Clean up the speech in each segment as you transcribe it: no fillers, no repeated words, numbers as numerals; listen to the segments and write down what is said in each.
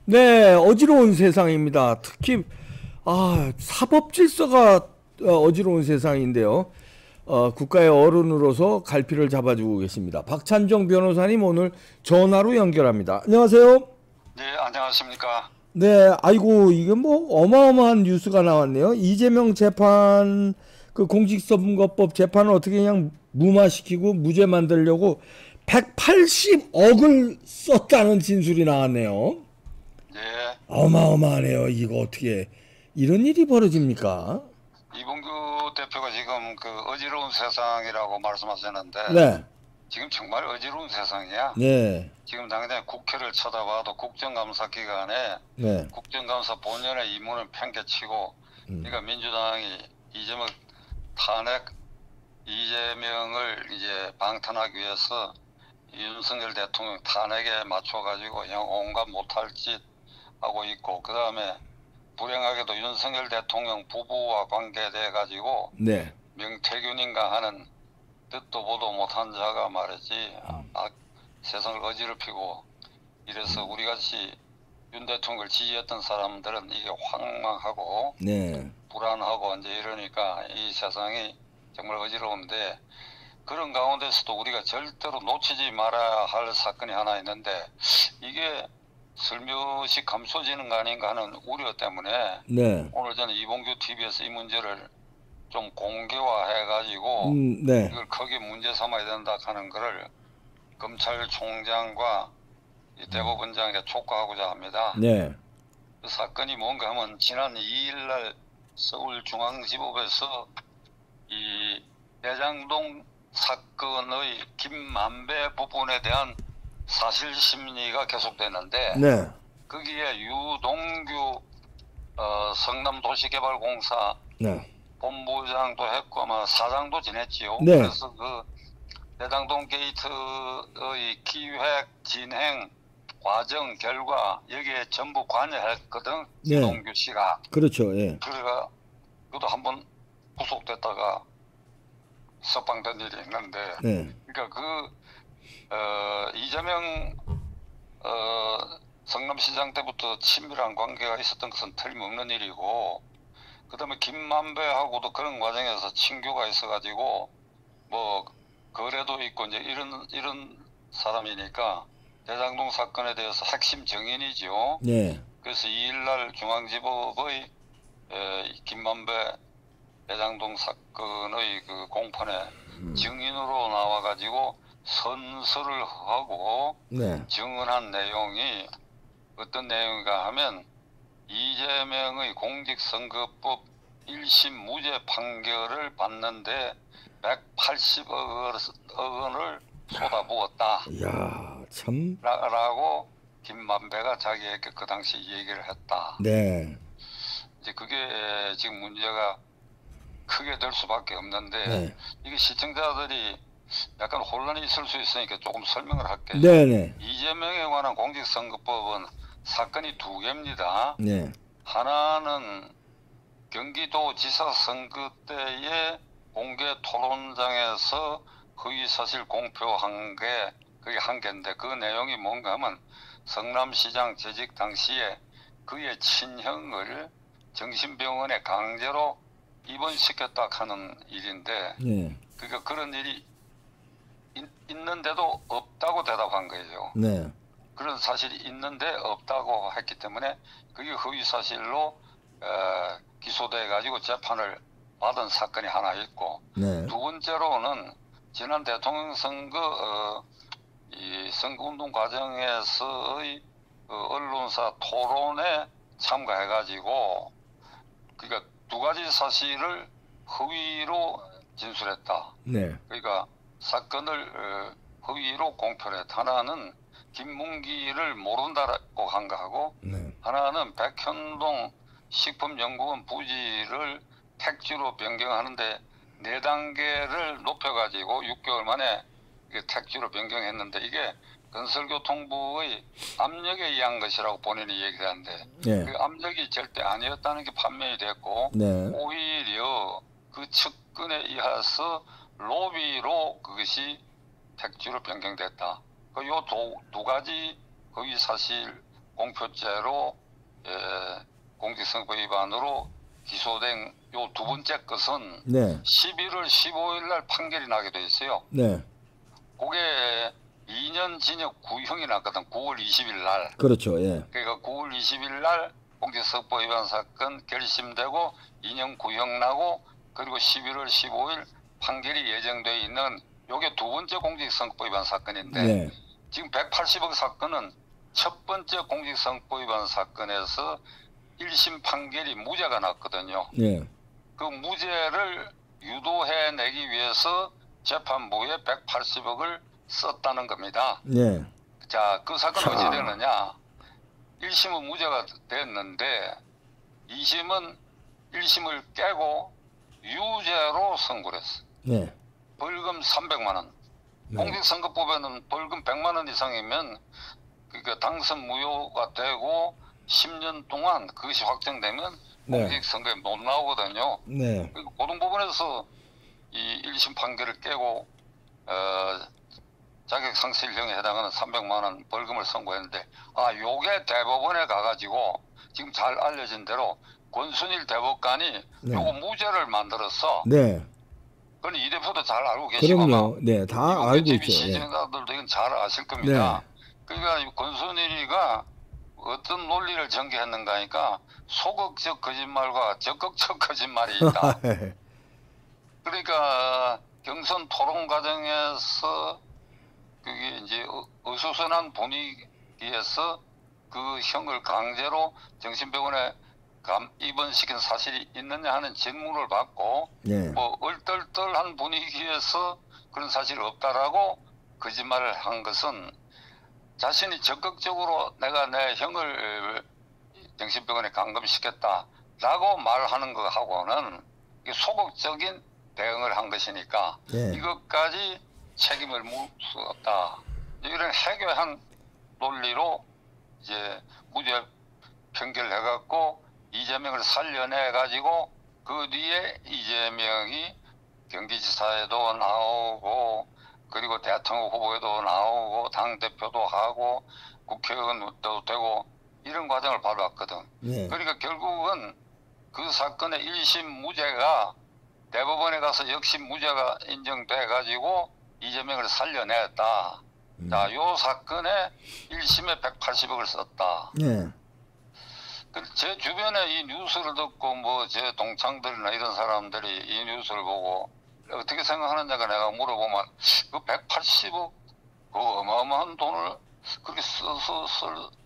네, 어지러운 세상입니다. 특히 사법 질서가 어지러운 세상인데요. 국가의 어른으로서 갈피를 잡아주고 계십니다. 박찬정 변호사님 오늘 전화로 연결합니다. 안녕하세요. 네, 안녕하십니까. 네, 아이고 이게 뭐 어마어마한 뉴스가 나왔네요. 이재명 재판 그 공직선거법 재판을 어떻게 그냥 무마시키고 무죄 만들려고 180억을 썼다는 진술이 나왔네요. 네, 어마어마하네요. 이거 어떻게 이런 일이 벌어집니까? 이봉규 대표가 지금 그 어지러운 세상이라고 말씀하셨는데, 네, 지금 정말 어지러운 세상이야. 네, 지금 당장 국회를 쳐다봐도 국정감사 기간에 네, 국정감사 본연의 임무는 팽개치고, 그러니까 민주당이 탄핵 이재명을 이제 방탄하기 위해서 윤석열 대통령 탄핵에 맞춰가지고 온갖 못할 짓 하고 있고, 그 다음에 불행하게도 윤석열 대통령 부부와 관계돼 가지고 네, 명태균인가 하는 듣도 보도 못한 자가 말이지 세상을 어지럽히고 이래서 우리같이 윤 대통령을 지지했던 사람들은 이게 황망하고 네, 불안하고 이제 이러니까 이 세상이 정말 어지러운데, 그런 가운데서도 우리가 절대로 놓치지 말아야 할 사건이 하나 있는데, 이게 슬며시 감춰지는 거 아닌가 하는 우려 때문에 네, 오늘 저는 이봉규 TV에서 이 문제를 좀 공개화해가지고 네, 이걸 크게 문제 삼아야 된다 하는 거를 검찰총장과 이 대법원장에게 촉구하고자 합니다. 네, 그 사건이 뭔가 하면 지난 2일 날 서울중앙지법에서 이 대장동 사건의 김만배 부분에 대한 사실 심리가 계속되는데, 네, 거기에 유동규 성남도시개발공사 네, 본부장도 했고 아마 사장도 지냈지요. 네, 그래서 그 대장동 게이트의 기획 진행 과정 결과 여기에 전부 관여했거든, 네, 유동규 씨가. 그렇죠. 예, 그래가 그도 한번 구속됐다가 석방된 일이 있는데, 네, 그러니까 이재명 성남시장 때부터 친밀한 관계가 있었던 것은 틀림없는 일이고, 그다음에 김만배하고도 그런 과정에서 친교가 있어가지고 뭐 거래도 있고 이제 이런 사람이니까 대장동 사건에 대해서 핵심 증인이죠. 네, 그래서 2일날 중앙지법의 김만배 대장동 사건의 그 공판에 증인으로 나와가지고 선서를 하고 네, 증언한 내용이 어떤 내용인가 하면, 이재명의 공직선거법 1심 무죄 판결을 받는데 180억 원을 쏟아부었다 이야, 참, 라고 김만배가 자기에게 그 당시 얘기를 했다. 네, 이제 그게 지금 문제가 크게 될 수밖에 없는데, 네, 이게 시청자들이 약간 혼란이 있을 수 있으니까 조금 설명을 할게요. 네, 네, 이재명에 관한 공직선거법은 사건이 두 개입니다. 네, 하나는 경기도지사 선거 때에 공개 토론장에서 허위사실 공표한 게 그게 한 개인데, 그 내용이 뭔가 하면 성남시장 재직 당시에 그의 친형을 정신병원에 강제로 입원시켰다 하는 일인데, 네, 그러니까 그런 일이 있는데도 없다고 대답한 거예요. 네, 그런 사실이 있는데 없다고 했기 때문에 그게 허위사실로 기소돼 가지고 재판을 받은 사건이 하나 있고, 네, 두 번째로는 지난 대통령 선거 이 선거운동 과정에서의 언론사 토론에 참가해 가지고, 그러니까 두 가지 사실을 허위로 진술했다. 네, 그러니까 사건을 허위로 공표를 했다. 하나는 김문기를 모른다고 한 거하고, 네, 하나는 백현동 식품연구원 부지를 택지로 변경하는데 4단계를 높여가지고 6개월 만에 택지로 변경했는데, 이게 건설교통부의 압력에 의한 것이라고 본인이 얘기를 하는데, 네, 그 압력이 절대 아니었다는 게 판명이 됐고, 네, 오히려 그 측근에 의해서 로비로 그것이 택지로 변경됐다. 요 두 가지 허위 사실 공표죄로 공직선거 위반으로 기소된 요 두 번째 것은 네. 11월 15일 날 판결이 나게 돼 있어요. 네. 그게 2년 징역 구형이 났거든. 9월 20일 날. 그렇죠. 예. 그러니까 9월 20일 날 공직선거법 위반 사건 결심되고 2년 구형 나고 그리고 11월 15일 판결이 예정돼 있는 요게 두 번째 공직선거법 위반 사건인데 네. 지금 180억 사건은 첫 번째 공직선거법 위반 사건에서 1심 판결이 무죄가 났거든요. 예. 그 무죄를 유도해내기 위해서 재판부에 180억을 썼다는 겁니다. 네. 자, 그 사건은 자. 어찌 되느냐. 1심은 무죄가 됐는데 2심은 1심을 깨고 유죄로 선고를 했어. 네. 벌금 300만 원. 네. 공직선거법에는 벌금 100만 원 이상이면 그러니까 당선 무효가 되고 10년 동안 그것이 확정되면 네. 공직선거에 못 나오거든요. 네. 고등법원에서 이 1심 판결을 깨고 자격상실형에 해당하는 300만 원 벌금을 선고했는데 요게 대법원에 가가지고 지금 잘 알려진 대로 권순일 대법관이 네. 요거 무죄를 만들었어. 네. 그건 이 대표도 잘 알고 계시고 그럼요. 네. 다 알고 있죠. 예. 시청자들도 이건 잘 아실 겁니다. 네. 그러니까 이 권순일이가 어떤 논리를 전개했는가 하니까 소극적 거짓말과 적극적 거짓말이 있다. 그러니까 경선 토론 과정에서 그게 이제 어수선한 분위기에서 그 형을 강제로 정신병원에 입원시킨 사실이 있느냐 하는 질문을 받고 네. 뭐 얼떨떨한 분위기에서 그런 사실이 없다라고 거짓말을 한 것은 자신이 적극적으로 내가 내 형을 정신병원에 감금시켰다라고 말하는 것하고는 소극적인 대응을 한 것이니까 네. 이것까지 책임을 물 수 없다. 이런 해괴한 논리로 이제 무죄 판결해갖고 이재명을 살려내가지고 그 뒤에 이재명이 경기지사에도 나오고 그리고 대통령 후보에도 나오고 당대표도 하고 국회의원도 되고 이런 과정을 밟았거든. 네. 그러니까 결국은 그 사건의 1심 무죄가 대법원에 가서 역시 무죄가 인정돼가지고 이재명을 살려냈다. 자, 요 사건에 1심에 180억을 썼다. 네. 제 주변에 이 뉴스를 듣고 뭐 제 동창들이나 이런 사람들이 이 뉴스를 보고 어떻게 생각하느냐가 내가 물어보면 그 180억 그 어마어마한 돈을 그렇게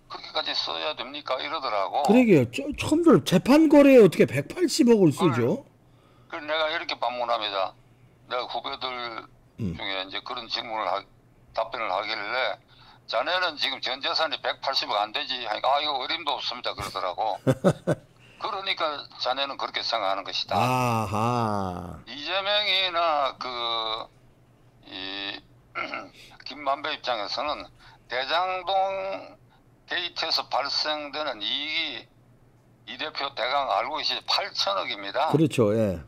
그렇게까지 써야 됩니까 이러더라고. 그러게요. 처음 들어 재판 거래에 어떻게 180억을 쓰죠? 그래서 내가 이렇게 반문합니다. 내가 후배들 중에 이제 그런 질문을 답변을 하길래 자네는 지금 전 재산이 180억 안 되지 하니까 이거 어림도 없습니다 그러더라고. 그러니까 자네는 그렇게 생각하는 것이다. 아하. 이재명이나 김만배 입장에서는 대장동 게이트에서 발생되는 이익이 이 대표 대강 알고 계시죠? 8천억입니다. 그렇죠. 예.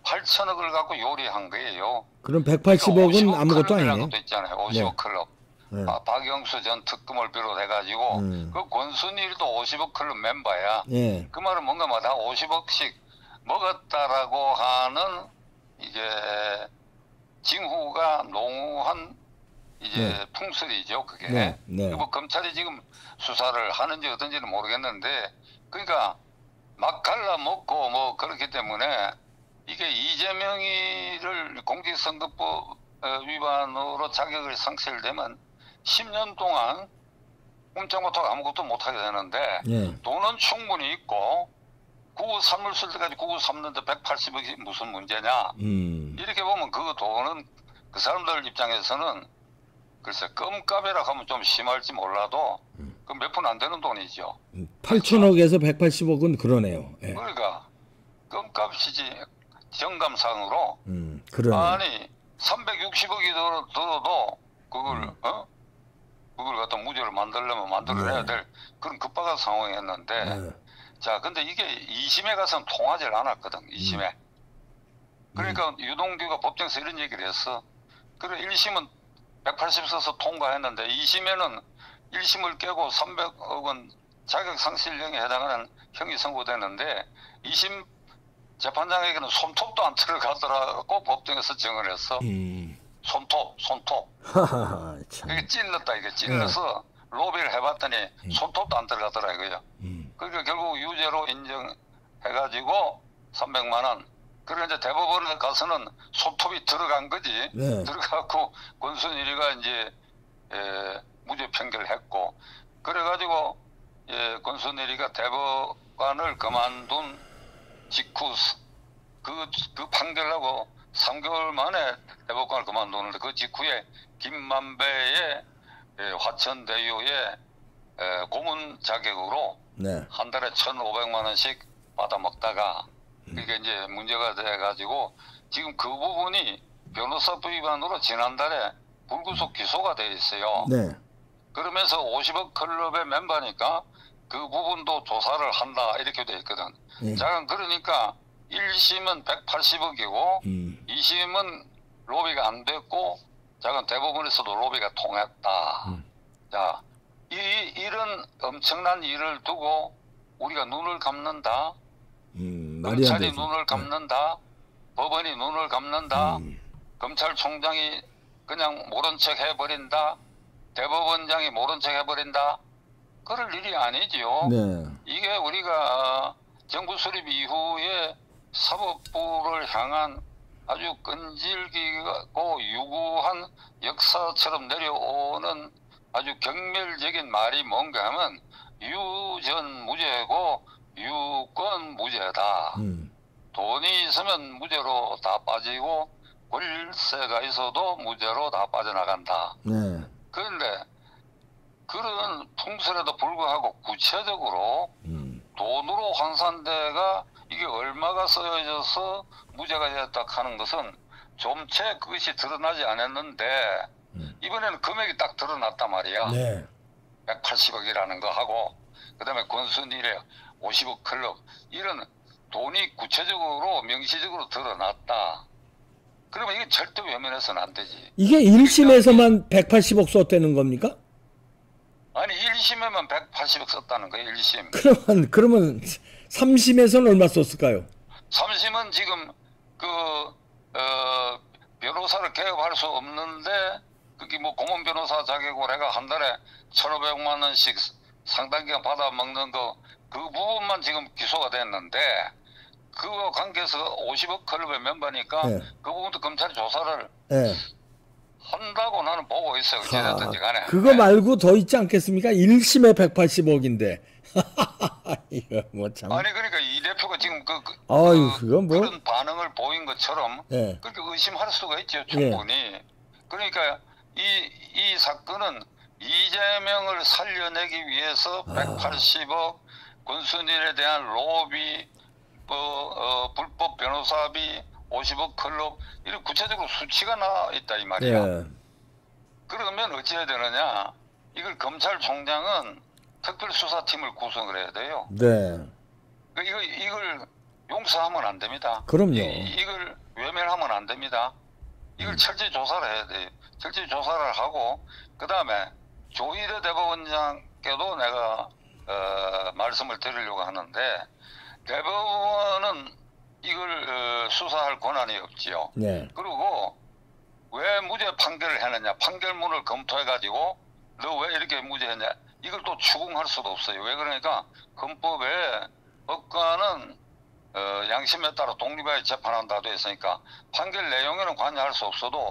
8천억을 갖고 요리한 거예요. 그럼 180억은 아무것도 아니네요. 것도 있잖아요. 50억 클럽. 네. 박영수 전 특검을 비롯해가지고 그 권순일도 50억 클럽 멤버야. 예. 그 말은 뭔가 뭐 다 50억씩 먹었다라고 하는 이제 징후가 농후한 이제 풍설이죠. 그게. 네. 네. 뭐 검찰이 지금 수사를 하는지 어떤지는 모르겠는데 그러니까 막 갈라먹고 뭐 그렇기 때문에 이게 이재명이를 공직선거법 위반으로 자격을 상실되면 10년 동안 꼼짝 못하고 아무것도 못하게 되는데 예. 돈은 충분히 있고 구구 삼을 쓸 때까지 구구 삼는데 180억이 무슨 문제냐 이렇게 보면 그 돈은 그 사람들 입장에서는 글쎄 껌값이라 하면 좀 심할지 몰라도 그 몇 푼 안 되는 돈이죠. 8천억에서 180억은 그러네요. 예. 그러니까 껌값이지 정감상으로 그러네. 아니 360억이 들어도 그걸 그걸 갖다 무죄를 만들려면 만들어내야 될 그런 급박한 상황이었는데 자 근데 이게 2심에 가서는 통하지 않았거든. 2심에 그러니까 유동규가 법정에서 이런 얘기를 했어. 그래 1심은 180 써서 통과했는데 2심에는 1심을 깨고 300억 원 자격 상실령에 해당하는 형이 선고되는데 2심 재판장에게는 손톱도 안 들어가더라고 법정에서 증언을 했어. 손톱. 하하하, 참. 그게 찔렀다, 이게 찔러서 로비를 해봤더니 손톱도 안 들어가더라 이거요. 그러니까 결국 유죄로 인정해가지고 300만 원. 그리고 이제 대법원에 가서는 손톱이 들어간 거지. 네. 들어가고 권순일이가 이제 무죄 판결을 했고, 그래가지고 권순일이가 대법관을 그만둔 직후 그 판결하고 3개월 만에 대법관을 그만두는데, 그 직후에 김만배의 화천대유의 고문 자격으로 네. 한 달에 1,500만 원씩 받아 먹다가 그게 이제 문제가 돼가지고 지금 그 부분이 변호사법 위반으로 지난달에 불구속 기소가 돼 있어요. 네. 그러면서 50억 클럽의 멤버니까 그 부분도 조사를 한다 이렇게 돼 있거든. 네. 자, 그러니까 1심은 180억이고 2심은 로비가 안 됐고, 자, 대법원에서도 로비가 통했다. 자, 이런 엄청난 일을 두고 우리가 눈을 감는다. 말이 안 검찰이 되죠. 눈을 감는다. 법원이 눈을 감는다. 검찰총장이 그냥 모른 척 해버린다. 대법원장이 모른 척 해버린다. 그럴 일이 아니지요. 네. 이게 우리가 정부 수립 이후에 사법부를 향한 아주 끈질기고 유구한 역사처럼 내려오는 아주 경멸적인 말이 뭔가 하면 유전 무죄고 유권 무죄다. 돈이 있으면 무죄로 다 빠지고 권세가 있어도 무죄로 다 빠져나간다. 네. 그런데 그런 풍설에도 불구하고 구체적으로 돈으로 환산대가 이게 얼마가 쓰여져서 무죄가 되었다 하는 것은 좀채 그것이 드러나지 않았는데 이번에는 금액이 딱 드러났단 말이야. 네. 180억이라는 거 하고, 그 다음에 권순일의 50억 클럽, 이런 돈이 구체적으로 명시적으로 드러났다. 그러면 이게 절대 외면해서는 안 되지. 이게 1심에서만 180억 썼다는 겁니까? 아니 1심에만 180억 썼다는 거예요. 1심. 그러면 3심에서는 얼마 썼을까요? 3심은 지금 변호사를 개업할 수 없는데, 그게 뭐 공원 변호사 자격으로 해가 한 달에 1,500만 원씩 상당 기간 받아 먹는 그 부분만 지금 기소가 됐는데, 그거 관계해서 50억 클럽의 멤버니까 네. 그 부분도 검찰이 조사를 네. 한다고 나는 보고 있어요. 어찌됐든지 간에. 그거 네. 말고 더 있지 않겠습니까? 1심에 180억인데. 이거 뭐 참. 아니 그러니까 이 대표가 지금 아유, 그건 뭐. 그런 반응을 보인 것처럼 네. 그렇게 의심할 수가 있죠, 충분히. 그러니까 이 사건은 이재명을 살려내기 위해서 180억 권순일에 대한 로비, 불법 변호사비, 50억 클럽, 이런 구체적으로 수치가 나와 있다 이 말이야. 네. 그러면 어찌해야 되느냐? 이걸 검찰총장은 특별수사팀을 구성을 해야 돼요. 네. 이걸 용서하면 안 됩니다. 그럼요. 이걸 외면하면 안 됩니다. 이걸 철저히 조사를 해야 돼요. 철저히 조사를 하고, 그 다음에 조희대 대법원장께도 내가 말씀을 드리려고 하는데, 대법원은 이걸 수사할 권한이 없지요. 네. 그리고 왜 무죄 판결을 했느냐? 판결문을 검토해가지고 너 왜 이렇게 무죄했냐? 이걸 또 추궁할 수도 없어요. 왜 그러니까 헌법에 법관은 양심에 따라 독립하게 재판한다 돼 있으니까 판결 내용에는 관여할 수 없어도,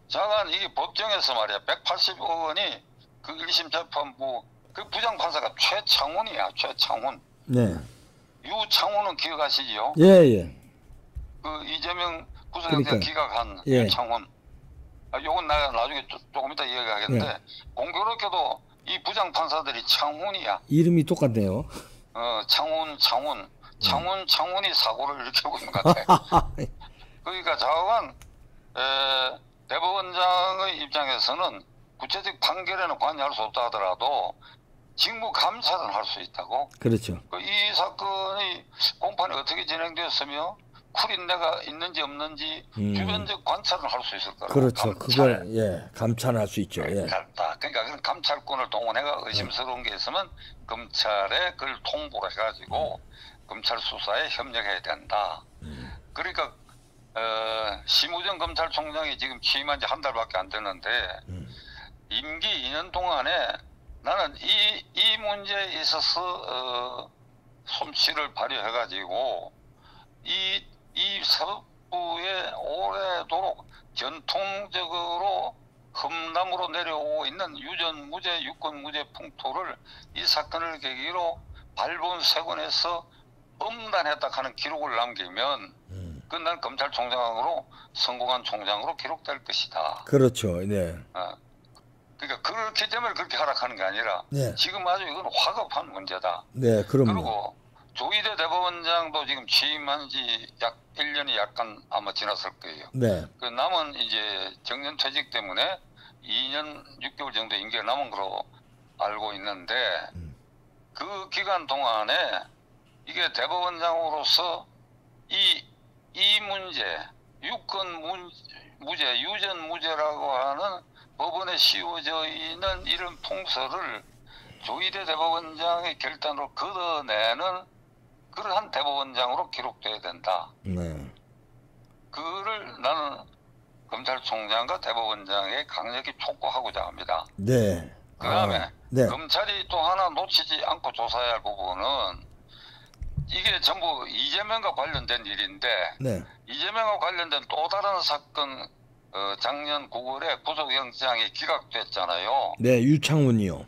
자간 이게 법정에서 말이야 180억 원이 그 1심 재판부 그 부장판사가 최창훈이야. 최창훈. 네. 유창훈은 기억하시지요? 예, 예. 그 이재명 구속영장 기각한 예. 유창훈. 요건 내가 나중에 조금 이따 이야기하겠는데, 네. 공교롭게도 이 부장판사들이 창훈이야. 이름이 똑같네요. 창훈이 사고를 일으키고 있는 것 같아. 그러니까 자관 대법원장의 입장에서는 구체적 판결에는 관여할 수 없다 하더라도 직무 감찰은 할 수 있다고. 그렇죠. 이 사건이 공판이 어떻게 진행되었으며 쿨인내가 있는지 없는지 주변적 관찰을 할 수 있을 거라고. 그렇죠. 감찰. 그걸 예, 감찰할 수 있죠. 예. 그러니까 그런 감찰권을 동원해가 의심스러운 게 있으면 검찰에 그걸 통보를 해가지고 검찰 수사에 협력해야 된다. 그러니까 심우정 검찰총장이 지금 취임한 지 한 달밖에 안 됐는데 임기 2년 동안에 나는 이 문제에 있어서 솜씨를 발휘해가지고 이 사법부에 오래도록 전통적으로 험담으로 내려오고 있는 유전무죄, 유권무죄 풍토를 이 사건을 계기로 발본색원에서 엄단했다 하는 기록을 남기면 그건 난 검찰총장으로 성공한 총장으로 기록될 것이다. 그렇죠. 네. 그러니까 그렇기 때문에 그렇게 하락하는 게 아니라 네. 지금 아주 이건 화급한 문제다. 네, 그럼요. 그리고 조희대 대법원장도 지금 취임한 지 약 1년이 약간 아마 지났을 거예요. 네. 그 남은 이제 정년퇴직 때문에 2년 6개월 정도 임기가 남은 거로 알고 있는데 그 기간 동안에 이게 대법원장으로서 이 문제, 유권무죄, 유전무죄라고 하는 법원에 씌워져 있는 이런 통서를 조희대 대법원장의 결단으로 걷어내는 그러한 대법원장으로 기록돼야 된다. 네. 그를 나는 검찰총장과 대법원장에 강력히 촉구하고자 합니다. 네. 그 다음에 네. 검찰이 또 하나 놓치지 않고 조사해야 할 부분은 이게 전부 이재명과 관련된 일인데 네. 이재명과 관련된 또 다른 사건 작년 9월에 구속영장이 기각됐잖아요. 네, 유창훈이요.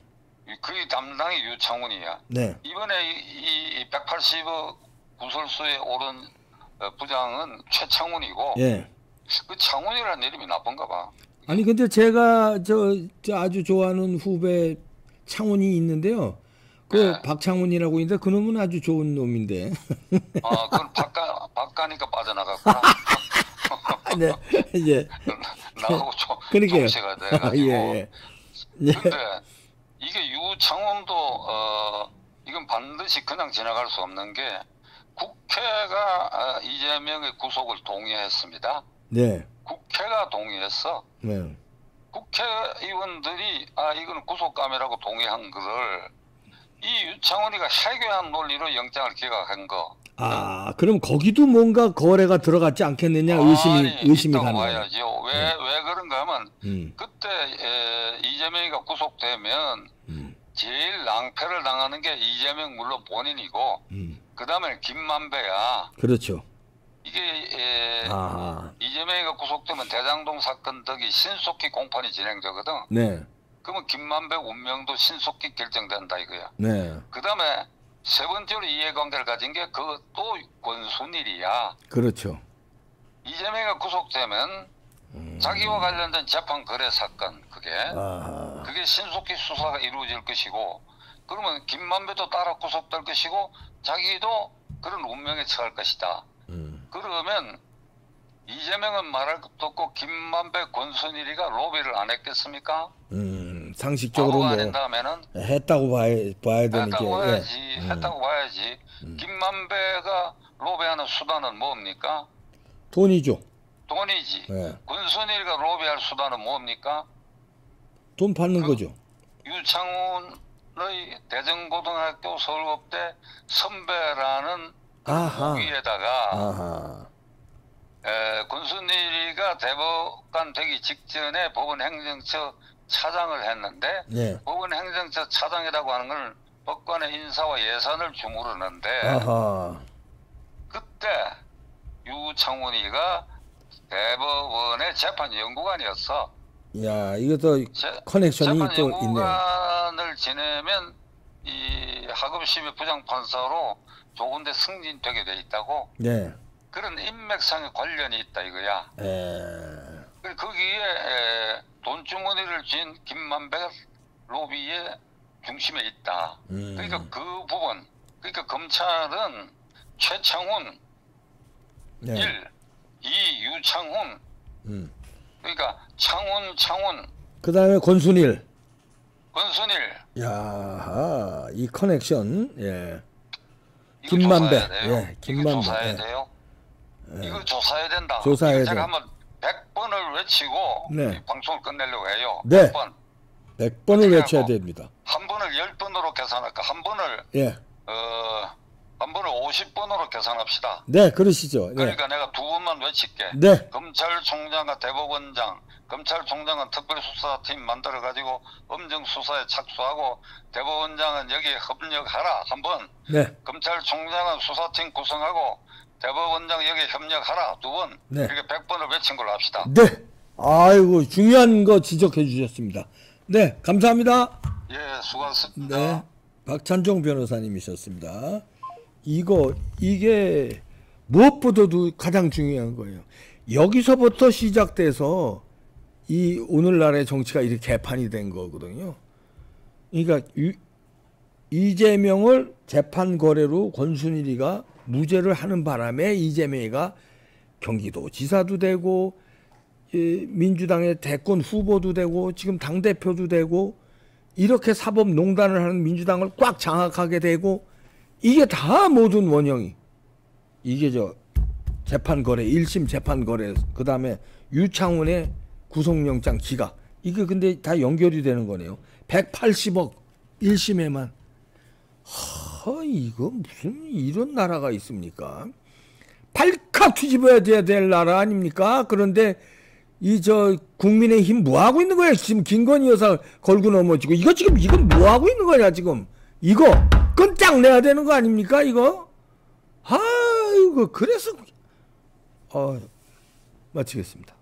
그 담당이 유창훈이야. 네. 이번에 이 180억 구설수에 오른 부장은 최창훈이고 예. 그 창훈이라는 이름이 나쁜가 봐. 아니 근데 제가 저 아주 좋아하는 후배 창훈이 있는데요. 그 네. 박창훈이라고 있는데 그 놈은 아주 좋은 놈인데. 그건 바까니까 빠져나갔구나. 네. 이제 나하고 그러게요. 동시가 돼가지고. 예. 예. 근데 이게 유창훈도 이건 반드시 그냥 지나갈 수 없는 게 국회가 이재명의 구속을 동의했습니다. 네. 국회가 동의했어. 네. 국회의원들이 이건 구속감이라고 동의한 거를 이 유창훈이가 해괴한 논리로 영장을 기각한 거. 그럼 거기도 뭔가 거래가 들어갔지 않겠느냐 의심이 있다고 가는 거예요. 봐야죠. 왜 그런가 하면 그때 이재명이가 구속되면 제일 낭패를 당하는 게 이재명 물론 본인이고 그 다음에 김만배야. 그렇죠. 이게 이재명이가 구속되면 대장동 사건 덕이 신속히 공판이 진행되거든. 네. 그러면 김만배 운명도 신속히 결정된다 이거야. 네. 그 다음에 세 번째로 이해관계를 가진 게 그것도 권순일이야. 그렇죠. 이재명이가 구속되면 자기와 관련된 재판 거래 사건 그게 신속히 수사가 이루어질 것이고 그러면 김만배도 따라 구속될 것이고 자기도 그런 운명에 처할 것이다. 그러면 이재명은 말할 것도 없고 김만배 권순일이가 로비를 안 했겠습니까? 상식적으로 뭐 아닌다면은 했다고 봐야 되는 게 했다고 봐야지. 김만배가 로비하는 수단은 뭡니까? 돈이죠. 돈이지. 네. 권순일이가 로비할 수단은 뭡니까? 돈 받는 거죠. 유창훈의 대전고등학교 서울고대 선배라는 위에다가 권순일이가 대법관 되기 직전에 법원행정처 차장을 했는데 네. 법원행정처 차장이라고 하는 걸 법관의 인사와 예산을 주무르는데 그때 유창훈이가 대법원의 재판연구관이었어. 야, 이것도 커넥션이 또 있네요. 재판연구관을 지내면 이 하급심의 부장판사로 좋은데 승진되게 돼 있다고. 네. 그런 인맥상의 관련이 있다 이거야. 거기에 돈주머니를 쥔 김만배 로비의 중심에 있다. 그러니까 그 부분. 그러니까 검찰은 최창훈 1, 2 유창훈. 그러니까 창훈. 그 다음에 권순일. 야, 이 커넥션. 예. 김만배. 예, 김만배. 조사해야 돼요. 이거 조사해야 된다. 조사해야 이거 제가 돼. 한번 100번을 외치고 네. 이 방송을 끝내려고 해요. 네. 100번. 100번을 외쳐야 됩니다. 한 번을 10번으로 계산할까? 한 번을 예. 한 번을 50번으로 계산합시다. 네, 그러시죠. 네. 그러니까 내가 두 번만 외칠게. 네. 검찰총장과 대법원장, 검찰총장은 특별수사팀 만들어 가지고 엄정 수사에 착수하고 대법원장은 여기에 협력하라. 한 번. 네. 검찰총장은 수사팀 구성하고 대법원장 여기에 협력하라. 두 번. 네. 이렇게 100번을 외친 걸로 합시다. 네. 아이고, 중요한 거 지적해 주셨습니다. 네, 감사합니다. 예, 수고하셨습니다. 네. 박찬종 변호사님이셨습니다. 이게 무엇보다도 가장 중요한 거예요. 여기서부터 시작돼서 이 오늘날의 정치가 이렇게 개판이 된 거거든요. 그러니까 이재명을 재판 거래로 권순일이가 무죄를 하는 바람에 이재명이가 경기도 지사도 되고 민주당의 대권 후보도 되고 지금 당대표도 되고 이렇게 사법농단을 하는 민주당을 꽉 장악하게 되고 이게 다 모든 원형이 이게 재판거래 1심 재판거래 그 다음에 유창훈의 구속영장 기각 이게 근데 다 연결이 되는 거네요. 180억 1심에만 이거 무슨 이런 나라가 있습니까? 팔칵 뒤집어야 될 나라 아닙니까? 그런데 국민의힘 뭐 하고 있는 거야? 지금 김건희 여사 걸고 넘어지고 이건 뭐 하고 있는 거냐 지금? 이거 끝장내야 되는 거 아닙니까 이거? 아이고 그래서 마치겠습니다.